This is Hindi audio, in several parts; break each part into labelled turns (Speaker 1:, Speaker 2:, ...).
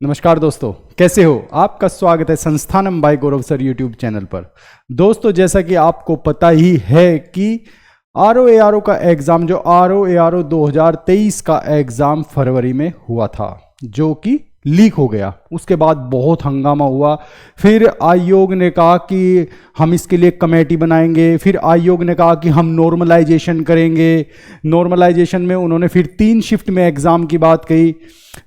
Speaker 1: नमस्कार दोस्तों, कैसे हो? आपका स्वागत है संस्थानम बाय गौरव सर यूट्यूब चैनल पर। दोस्तों, जैसा कि आपको पता ही है कि RO का एग्ज़ाम जो RO 2023 का एग्ज़ाम फरवरी में हुआ था, जो कि लीक हो गया। उसके बाद बहुत हंगामा हुआ। फिर आयोग ने कहा कि हम इसके लिए कमेटी बनाएंगे। फिर आयोग ने कहा कि हम नॉर्मलाइजेशन करेंगे। नॉर्मलाइजेशन में उन्होंने फिर 3 शिफ्ट में एग्ज़ाम की बात कही।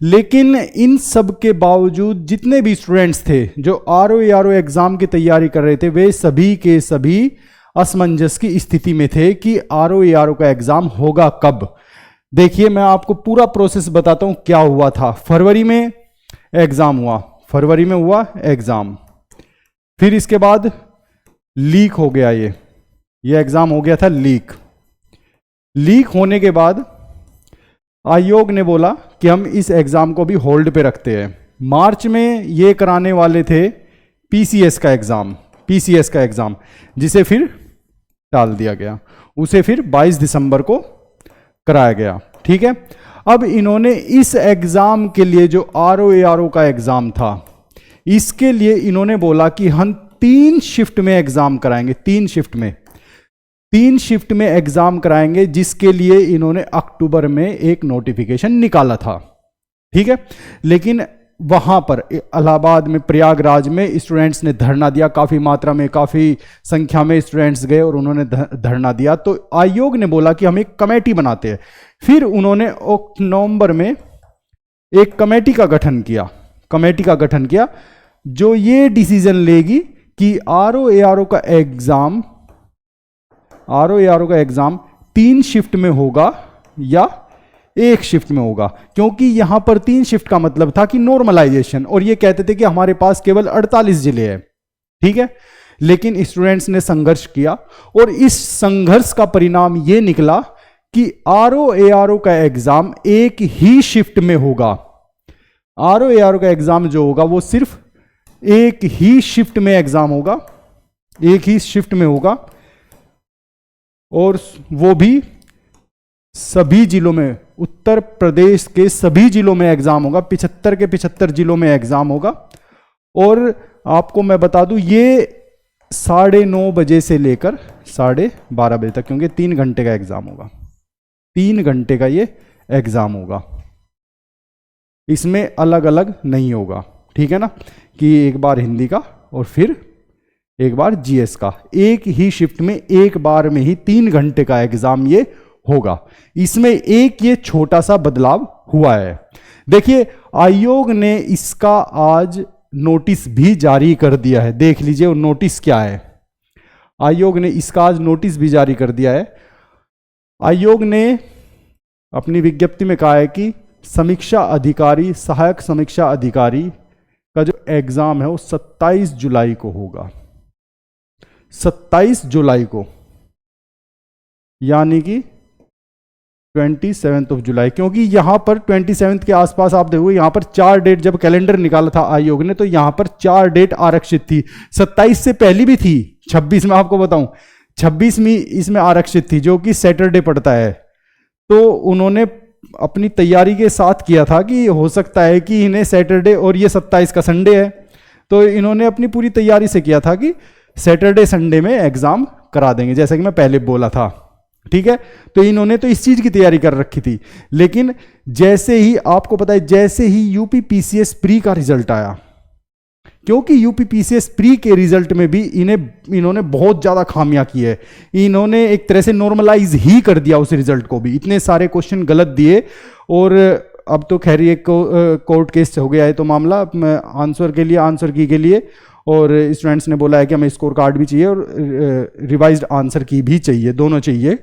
Speaker 1: लेकिन इन सब के बावजूद जितने भी स्टूडेंट्स थे जो RO एग्ज़ाम की तैयारी कर रहे थे, वे सभी के सभी असमंजस की स्थिति में थे कि RO का एग्ज़ाम होगा कब। देखिए, मैं आपको पूरा प्रोसेस बताता हूं क्या हुआ था। फरवरी में एग्ज़ाम हुआ, फरवरी में हुआ एग्ज़ाम। फिर इसके बाद लीक हो गया। ये एग्ज़ाम हो गया था लीक। लीक होने के बाद आयोग ने बोला कि हम इस एग्ज़ाम को भी होल्ड पे रखते हैं। मार्च में ये कराने वाले थे PCS का एग्ज़ाम, जिसे फिर टाल दिया गया। उसे फिर 22 दिसंबर को कराया गया। ठीक है, अब इन्होंने इस एग्ज़ाम के लिए जो RO का एग्ज़ाम था, इसके लिए इन्होंने बोला कि हम 3 शिफ्ट में एग्ज़ाम कराएंगे। 3 शिफ्ट में एग्ज़ाम कराएंगे, जिसके लिए इन्होंने अक्टूबर में एक नोटिफिकेशन निकाला था। ठीक है, लेकिन वहां पर इलाहाबाद में, प्रयागराज में स्टूडेंट्स ने धरना दिया। काफ़ी मात्रा में, काफ़ी संख्या में स्टूडेंट्स गए और उन्होंने धरना दिया। तो आयोग ने बोला कि हम एक कमेटी बनाते हैं। फिर उन्होंने नवंबर में एक कमेटी का गठन किया जो ये डिसीजन लेगी कि RO का एग्ज़ाम 3 शिफ्ट में होगा या 1 शिफ्ट में होगा। क्योंकि यहां पर 3 शिफ्ट का मतलब था कि नॉर्मलाइजेशन, और ये कहते थे कि हमारे पास केवल 48 जिले हैं। ठीक है, लेकिन स्टूडेंट्स ने संघर्ष किया और इस संघर्ष का परिणाम ये निकला कि RO का एग्ज़ाम एक ही शिफ्ट में होगा। RO का एग्ज़ाम जो होगा वो सिर्फ एक ही शिफ्ट में एग्ज़ाम होगा, एक ही शिफ्ट में होगा, और वो भी सभी जिलों में, उत्तर प्रदेश के सभी जिलों में एग्ज़ाम होगा। 75 के 75 जिलों में एग्ज़ाम होगा। और आपको मैं बता दूं, ये 9:30 बजे से लेकर 12:30 बजे तक, क्योंकि 3 घंटे का एग्ज़ाम होगा। 3 घंटे का ये एग्ज़ाम होगा। इसमें अलग अलग नहीं होगा। ठीक है ना, कि एक बार हिंदी का और फिर एक बार GS का। एक ही शिफ्ट में, एक बार में ही 3 घंटे का एग्ज़ाम ये होगा। इसमें एक ये छोटा सा बदलाव हुआ है। देखिए, आयोग ने इसका आज नोटिस भी जारी कर दिया है। देख लीजिए वो नोटिस क्या है। आयोग ने इसका आज नोटिस भी जारी कर दिया है। आयोग ने अपनी विज्ञप्ति में कहा है कि सहायक समीक्षा अधिकारी का जो एग्ज़ाम है वो 27 जुलाई को होगा। 27 जुलाई को, यानी कि 27 जुलाई। क्योंकि यहां पर 27 के आसपास आप देखोगे, यहां पर 4 डेट, जब कैलेंडर निकाला था आयोग ने, तो यहां पर 4 डेट आरक्षित थी। 27 से पहली भी थी, 26 में आपको बताऊं, 26वीं इसमें आरक्षित थी, जो कि सैटरडे पड़ता है। तो उन्होंने अपनी तैयारी के साथ किया था कि हो सकता है कि इन्हें सैटरडे, और ये 27 का संडे है, तो इन्होंने अपनी पूरी तैयारी से किया था कि सैटरडे संडे में एग्ज़ाम करा देंगे, जैसा कि मैं पहले बोला था। ठीक है, तो इन्होंने तो इस चीज़ की तैयारी कर रखी थी। लेकिन जैसे ही, आपको पता है, जैसे ही UP PCS प्री का रिजल्ट आया, क्योंकि UP PCS प्री के रिजल्ट में भी इन्होंने बहुत ज़्यादा खामियां की है। इन्होंने एक तरह से नॉर्मलाइज ही कर दिया उस रिजल्ट को भी। इतने सारे क्वेश्चन गलत दिए, और अब तो खैर ये कोर्ट केस हो गया है, तो मामला आंसर की के लिए, और स्टूडेंट्स ने बोला है कि हमें स्कोर कार्ड भी चाहिए और रिवाइज्ड आंसर की भी चाहिए, दोनों चाहिए।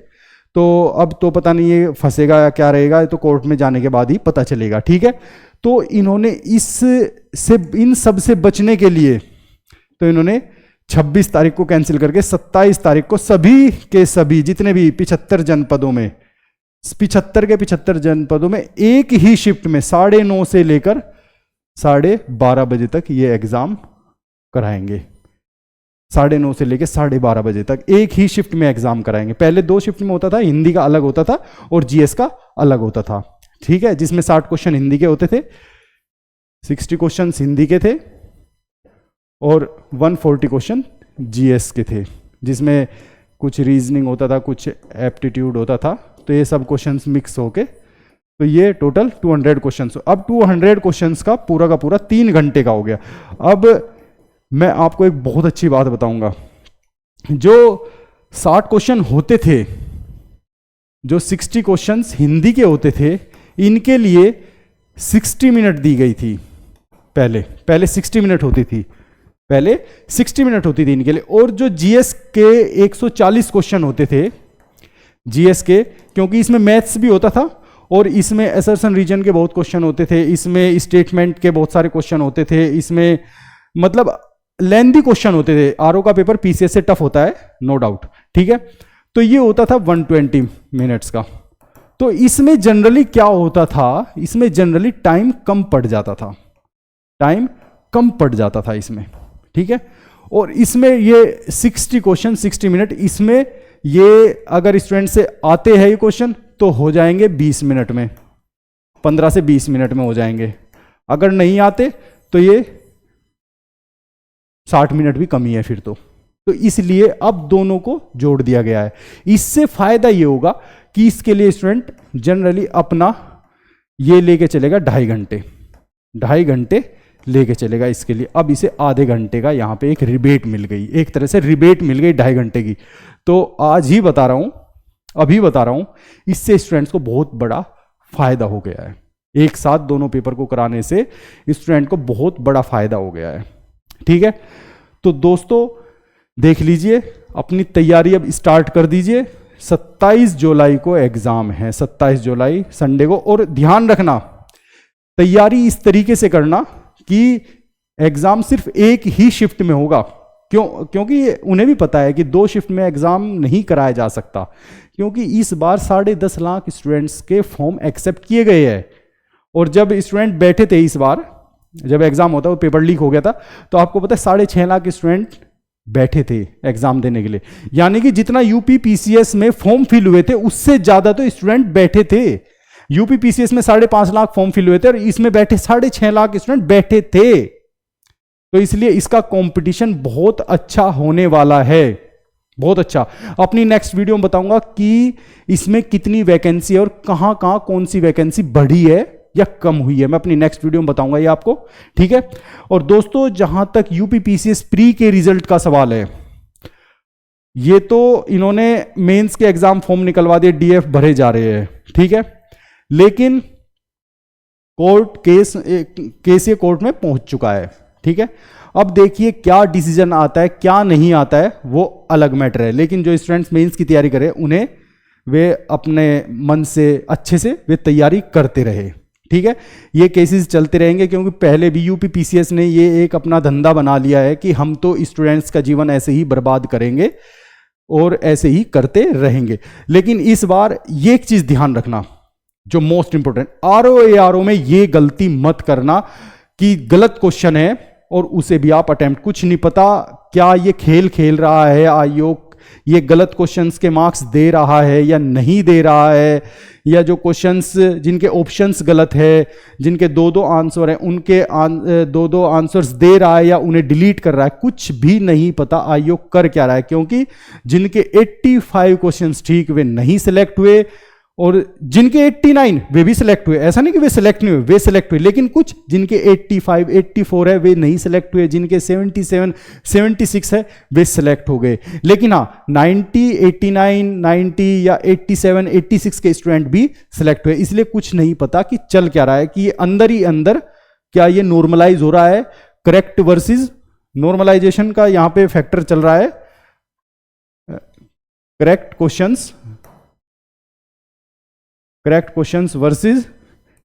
Speaker 1: तो अब तो पता नहीं ये फंसेगा या क्या रहेगा, तो कोर्ट में जाने के बाद ही पता चलेगा। ठीक है, तो इन्होंने इन सब से बचने के लिए, तो इन्होंने 26 तारीख को कैंसिल करके 27 तारीख को सभी के सभी, जितने भी 75 जनपदों में, 75 के 75 जनपदों में एक ही शिफ्ट में 9:30 से लेकर 12:30 बजे तक ये एग्ज़ाम कराएंगे। 9:30 से लेकर 12:30 बजे तक एक ही शिफ्ट में एग्ज़ाम कराएंगे। पहले 2 शिफ्ट में होता था, हिंदी का अलग होता था और GS का अलग होता था। ठीक है, जिसमें 60 क्वेश्चन हिंदी के होते थे, 60 क्वेश्चन हिंदी के थे और 140 क्वेश्चन जीएस के थे, जिसमें कुछ रीजनिंग होता था, कुछ एप्टीट्यूड होता था। तो ये सब क्वेश्चंस मिक्स होके तो ये टोटल 200 क्वेश्चंस। अब 200 क्वेश्चंस का पूरा 3 घंटे का हो गया। अब मैं आपको एक बहुत अच्छी बात बताऊंगा, जो 60 क्वेश्चन होते थे, जो 60 क्वेश्चंस हिंदी के होते थे, इनके लिए 60 मिनट दी गई थी। पहले 60 मिनट होती थी, पहले 60 मिनट होती थी इनके लिए। और जो जीएस के 140 क्वेश्चन होते थे जीएस के, क्योंकि इसमें मैथ्स भी होता था और इसमें असर्शन रीजन के बहुत क्वेश्चन होते थे, इसमें स्टेटमेंट के बहुत सारे क्वेश्चन होते थे, इसमें मतलब लेंथी क्वेश्चन होते थे। आरओ का पेपर पीसीएस से टफ होता है, नो डाउट, ठीक है। तो ये होता था 120 मिनट्स का। तो इसमें जनरली क्या होता था, इसमें जनरली टाइम कम पड़ जाता था, टाइम कम पड़ जाता था इसमें, ठीक है। और इसमें ये 60 क्वेश्चन 60 मिनट, इसमें ये अगर स्टूडेंट से आते हैं ये क्वेश्चन तो हो जाएंगे 20 मिनट में, 15 से 20 मिनट में हो जाएंगे। अगर नहीं आते तो ये 60 मिनट भी कमी है फिर तो इसलिए अब दोनों को जोड़ दिया गया है। इससे फायदा ये होगा कि इसके लिए स्टूडेंट जनरली अपना ये लेके चलेगा 2.5 घंटे लेके चलेगा इसके लिए। अब इसे आधे घंटे का यहाँ पे एक रिबेट मिल गई, एक तरह से रिबेट मिल गई 2.5 घंटे की। तो आज ही बता रहा हूं, अभी बता रहा हूं, इससे स्टूडेंट्स को बहुत बड़ा फायदा हो गया है। एक साथ दोनों पेपर को कराने से स्टूडेंट को बहुत बड़ा फायदा हो गया है, ठीक है। तो दोस्तों देख लीजिए, अपनी तैयारी अब स्टार्ट कर दीजिए। 27 जुलाई को एग्जाम है, 27 जुलाई संडे को। और ध्यान रखना, तैयारी इस तरीके से करना कि एग्जाम सिर्फ एक ही शिफ्ट में होगा। क्योंकि उन्हें भी पता है कि 2 शिफ्ट में एग्जाम नहीं कराया जा सकता, क्योंकि इस बार 10.5 लाख स्टूडेंट्स के फॉर्म एक्सेप्ट किए गए हैं। और जब स्टूडेंट बैठे थे इस बार, जब एग्जाम होता, वो पेपर लीक हो गया था, तो आपको पता है 6.5 लाख स्टूडेंट बैठे थे एग्जाम देने के लिए। यानी कि जितना यूपी पीसीएस में फॉर्म फिल हुए थे उससे ज्यादा तो स्टूडेंट बैठे थे। यूपी पीसीएस में 5.5 लाख फॉर्म फिल हुए थे और इसमें बैठे 6.5 लाख स्टूडेंट बैठे थे। तो इसलिए इसका कंपटीशन बहुत अच्छा होने वाला है, बहुत अच्छा। अपनी नेक्स्ट वीडियो में बताऊंगा कि इसमें कितनी वैकेंसी है और कहां कहां कौन सी वैकेंसी बढ़ी है या कम हुई है, मैं अपनी नेक्स्ट वीडियो में बताऊंगा ये आपको, ठीक है। और दोस्तों जहां तक यूपी पीसीएस प्री के रिजल्ट का सवाल है, ये तो इन्होंने मेंस के एग्जाम फॉर्म निकलवा दिए, डीएफ भरे जा रहे हैं, ठीक है। लेकिन कोर्ट केस ये कोर्ट में पहुंच चुका है, ठीक है। अब देखिए क्या डिसीजन आता है, क्या नहीं आता है, वो अलग मैटर है। लेकिन जो स्टूडेंट्स मेंस की तैयारी करें, उन्हें वे अपने मन से अच्छे से वे तैयारी करते रहे, ठीक है। ये केसेस चलते रहेंगे, क्योंकि पहले भी यूपी पीसीएस ने ये एक अपना धंधा बना लिया है कि हम तो स्टूडेंट्स का जीवन ऐसे ही बर्बाद करेंगे और ऐसे ही करते रहेंगे। लेकिन इस बार ये एक चीज ध्यान रखना, जो मोस्ट इंपोर्टेंट, आरओ में ये गलती मत करना कि गलत क्वेश्चन है और उसे भी आप अटेम्प्ट, कुछ नहीं पता क्या ये खेल खेल रहा है आयोग, ये गलत क्वेश्चंस के मार्क्स दे रहा है या नहीं दे रहा है, या जो क्वेश्चंस जिनके ऑप्शंस गलत है, जिनके 2-2 आंसर हैं, उनके 2-2 आंसर्स दे रहा है या उन्हें डिलीट कर रहा है, कुछ भी नहीं पता आयोग कर क्या रहा है। क्योंकि जिनके 85 क्वेश्चंस ठीक वे नहीं सिलेक्ट हुए और जिनके 89 वे भी सिलेक्ट हुए, ऐसा नहीं कि वे सिलेक्ट नहीं हुए, वे सिलेक्ट हुए। लेकिन कुछ जिनके 85 84 है वे नहीं सिलेक्ट हुए, जिनके 77 76 है वे सिलेक्ट हो गए। लेकिन हाँ 90 89 90 या 87 86 के स्टूडेंट भी सिलेक्ट हुए। इसलिए कुछ नहीं पता कि चल क्या रहा है, कि ये अंदर ही अंदर क्या ये नॉर्मलाइज हो रहा है, करेक्ट वर्सेस नॉर्मलाइजेशन का यहां पे फैक्टर चल रहा है, correct questions versus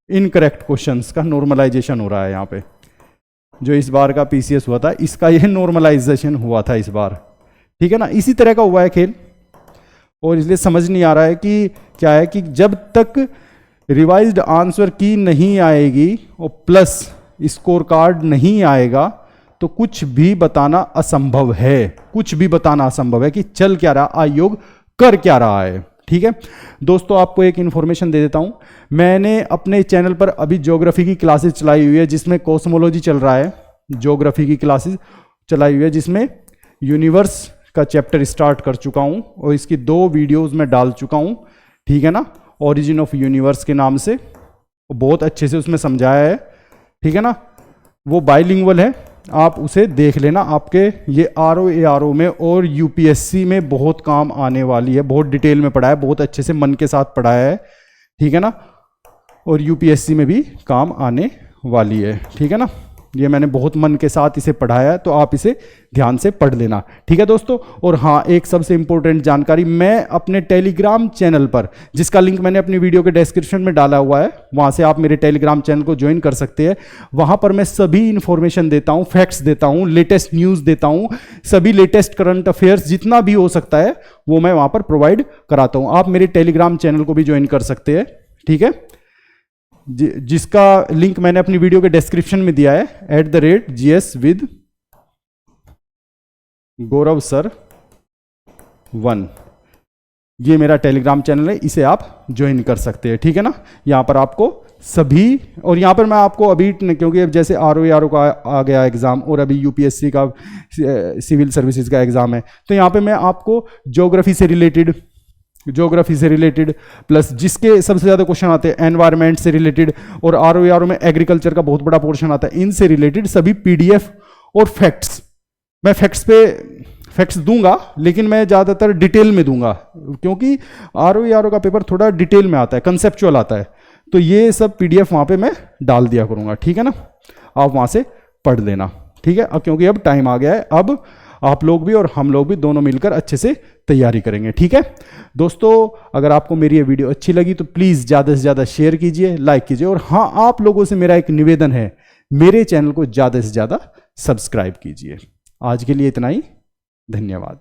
Speaker 1: incorrect questions का नॉर्मलाइजेशन हो रहा है यहाँ पे। जो इस बार का पीसीएस हुआ था इसका यह नॉर्मलाइजेशन हुआ था इस बार, ठीक है ना। इसी तरह का हुआ है खेल, और इसलिए समझ नहीं आ रहा है कि क्या है, कि जब तक रिवाइज्ड आंसर की नहीं आएगी और प्लस स्कोर कार्ड नहीं आएगा तो कुछ भी बताना असंभव है, कुछ भी बताना असंभव है कि चल क्या रहा, आयोग कर क्या रहा है, ठीक है दोस्तों, आपको एक इन्फॉर्मेशन दे देता हूं, मैंने अपने चैनल पर अभी ज्योग्राफी की क्लासेस चलाई हुई है जिसमें कॉस्मोलॉजी चल रहा है, ज्योग्राफी की क्लासेस चलाई हुई है जिसमें यूनिवर्स का चैप्टर स्टार्ट कर चुका हूं और इसकी 2 वीडियोस में डाल चुका हूं, ठीक है ना, ओरिजिन ऑफ यूनिवर्स के नाम से, बहुत अच्छे से उसमें समझाया है, ठीक है ना, वो बाइलिंगुअल है, आप उसे देख लेना, आपके ये RO में और UPSC में बहुत काम आने वाली है, बहुत डिटेल में पढ़ाया है, बहुत अच्छे से मन के साथ पढ़ाया है, ठीक है ना, और UPSC में भी काम आने वाली है, ठीक है ना, ये मैंने बहुत मन के साथ इसे पढ़ाया है, तो आप इसे ध्यान से पढ़ लेना, ठीक है दोस्तों। और हाँ, एक सबसे इंपॉर्टेंट जानकारी, मैं अपने टेलीग्राम चैनल पर, जिसका लिंक मैंने अपनी वीडियो के डिस्क्रिप्शन में डाला हुआ है, वहां से आप मेरे टेलीग्राम चैनल को ज्वाइन कर सकते हैं, वहां पर मैं सभी इंफॉर्मेशन देता हूं, फैक्ट्स देता हूं, लेटेस्ट न्यूज़ देता हूं, सभी लेटेस्ट करंट अफेयर्स जितना भी हो सकता है वो मैं वहां पर प्रोवाइड कराता हूं, आप मेरे टेलीग्राम चैनल को भी ज्वाइन कर सकते हैं, ठीक है, जिसका लिंक मैंने अपनी वीडियो के डिस्क्रिप्शन में दिया है, @GS with गौरव सर 1, ये मेरा टेलीग्राम चैनल है, इसे आप ज्वाइन कर सकते हैं, ठीक है ना। यहां पर आपको सभी, और यहां पर मैं आपको अभी, क्योंकि अब जैसे RO का आ गया एग्जाम और अभी UPSC का सिविल सर्विसेज का एग्जाम है, तो यहां पे मैं आपको ज्योग्राफी से रिलेटेड प्लस जिसके सबसे ज़्यादा क्वेश्चन आते हैं एनवायरनमेंट से रिलेटेड, और RO में एग्रीकल्चर का बहुत बड़ा पोर्शन आता है, इनसे रिलेटेड सभी PDF और फैक्ट्स, मैं फैक्ट्स दूंगा, लेकिन मैं ज़्यादातर डिटेल में दूंगा, क्योंकि RO का पेपर थोड़ा डिटेल में आता है, कंसेप्चुअल आता है, तो ये सब PDF वहाँ पे मैं डाल दिया करूँगा, ठीक है ना, आप वहाँ से पढ़ लेना, ठीक है। अब क्योंकि अब टाइम आ गया है, अब आप लोग भी और हम लोग भी दोनों मिलकर अच्छे से तैयारी करेंगे, ठीक है दोस्तों। अगर आपको मेरी ये वीडियो अच्छी लगी तो प्लीज़ ज़्यादा से ज़्यादा शेयर कीजिए, लाइक कीजिए, और हाँ, आप लोगों से मेरा एक निवेदन है, मेरे चैनल को ज़्यादा से ज़्यादा सब्सक्राइब कीजिए। आज के लिए इतना ही, धन्यवाद।